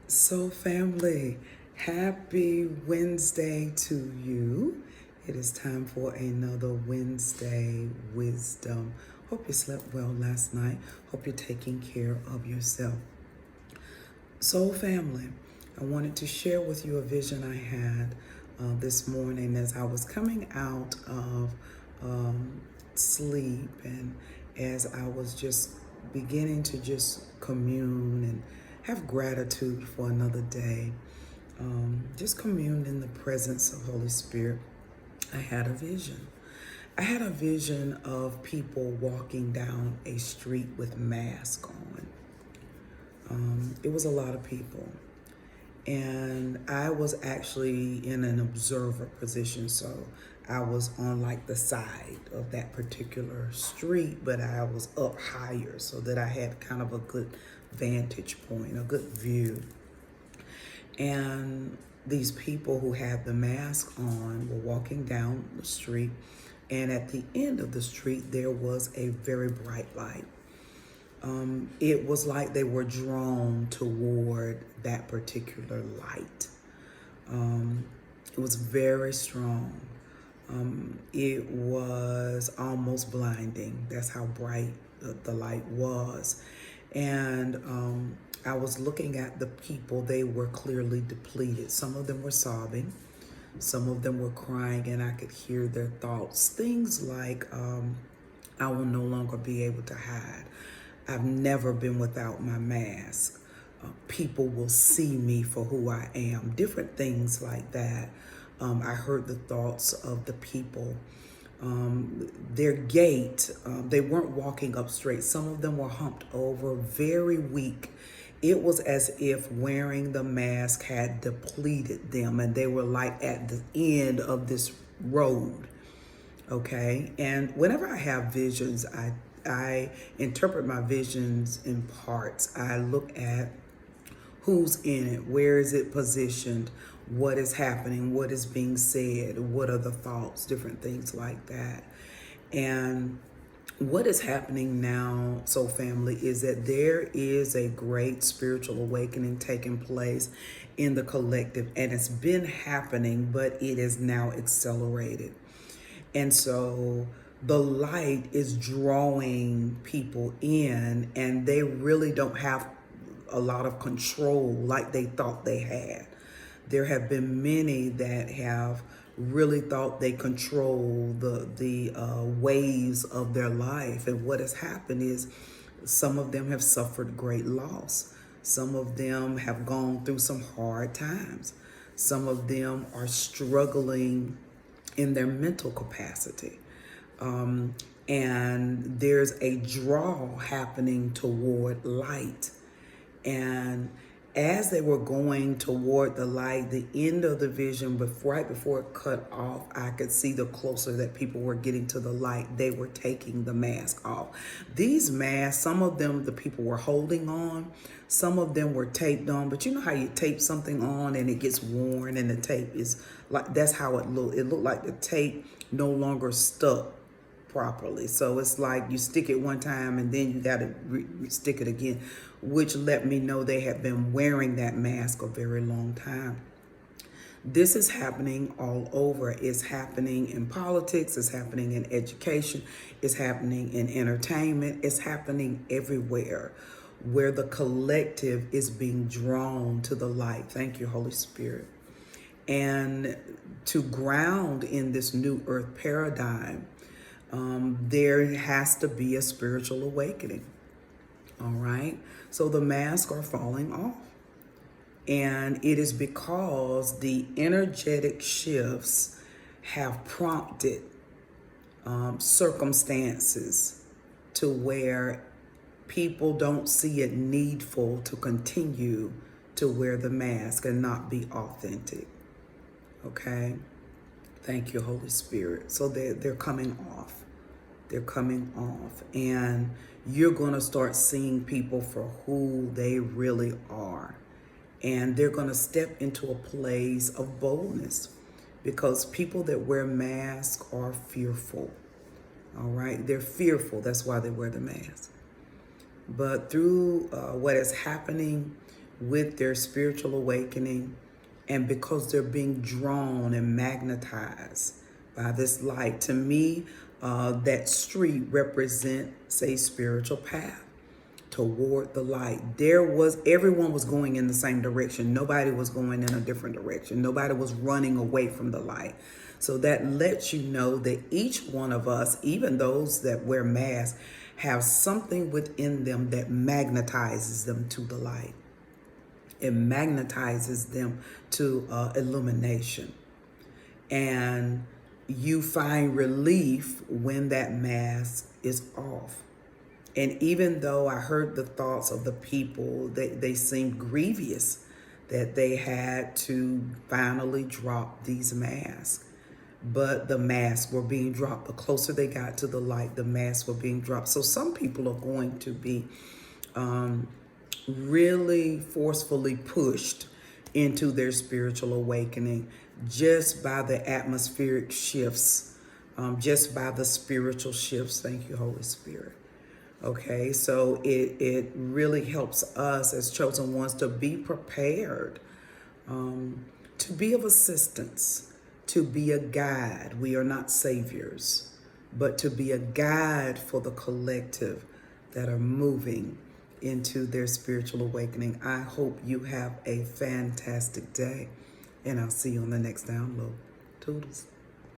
So, family, happy Wednesday to you. It is time for another Wednesday Wisdom. Hope you slept well last night. Hope you're taking care of yourself. So, family, I wanted to share with you a vision I had this morning as I was coming out of sleep and as I was just beginning to just commune and have gratitude for another day. Just commune in the presence of Holy Spirit. I had a vision. I had a vision of people walking down a street with masks on. It was a lot of people. And I was actually in an observer position, so I was on like the side of that particular street, but I was up higher so that I had kind of a good vantage point, a good view. And these people who had the mask on were walking down the street, and at the end of the street there was a very bright light. It was like they were drawn toward that particular light. It was very strong. It was almost blinding. That's how bright the light was. And I was looking at the people. They were clearly depleted. Some of them were sobbing. Some of them were crying, and I could hear their thoughts. Things like, I will no longer be able to hide. I've never been without my mask. People will see me for who I am. Different things like that. I heard the thoughts of the people. Their gait, they weren't walking up straight. Some of them were humped over, very weak. It was as if wearing the mask had depleted them, and they were like at the end of this road. Okay, and whenever I have visions, I interpret my visions in parts. I look at who's in it, where is it positioned, what is happening, what is being said, what are the thoughts, different things like that. And what is happening now, so family, is that there is a great spiritual awakening taking place in the collective, and it's been happening, but it is now accelerated. And so the light is drawing people in, and they really don't have a lot of control like they thought they had. There have been many that have really thought they control the waves of their life, and what has happened is some of them have suffered great loss. Some of them have gone through some hard times. Some of them are struggling in their mental capacity. And there's a draw happening toward light. And as they were going toward the light, the end of the vision, right before it cut off, I could see the closer that people were getting to the light, they were taking the mask off. These masks, some of them the people were holding on, some of them were taped on, but you know how you tape something on and it gets worn and the tape is like, that's how it looked. It looked like the tape no longer stuck properly. So it's like you stick it one time and then you got to stick it again, which let me know they have been wearing that mask a very long time. This is happening all over. It's happening in politics, it's happening in education, it's happening in entertainment, it's happening everywhere where the collective is being drawn to the light. Thank you, Holy Spirit. And to ground in this new earth paradigm, there has to be a spiritual awakening. All right. So the masks are falling off. And it is because the energetic shifts have prompted circumstances to where people don't see it needful to continue to wear the mask and not be authentic. Okay. Thank you, Holy Spirit. So they're coming off. They're coming off. And you're going to start seeing people for who they really are. And they're going to step into a place of boldness because people that wear masks are fearful. All right. They're fearful. That's why they wear the mask. But through what is happening with their spiritual awakening, and because they're being drawn and magnetized by this light. To me, that street represents a spiritual path toward the light. Everyone was going in the same direction. Nobody was going in a different direction. Nobody was running away from the light. So that lets you know that each one of us, even those that wear masks, have something within them that magnetizes them to the light. It magnetizes them to illumination. And you find relief when that mask is off. And even though I heard the thoughts of the people, they seemed grievous that they had to finally drop these masks. But the masks were being dropped. The closer they got to the light, the masks were being dropped. So some people are going to be really forcefully pushed into their spiritual awakening just by the atmospheric shifts, just by the spiritual shifts. Thank you, Holy Spirit. Okay, so it really helps us as chosen ones to be prepared, to be of assistance, to be a guide. We are not saviors, but to be a guide for the collective that are moving into their spiritual awakening. I hope you have a fantastic day, and I'll see you on the next download. Toodles.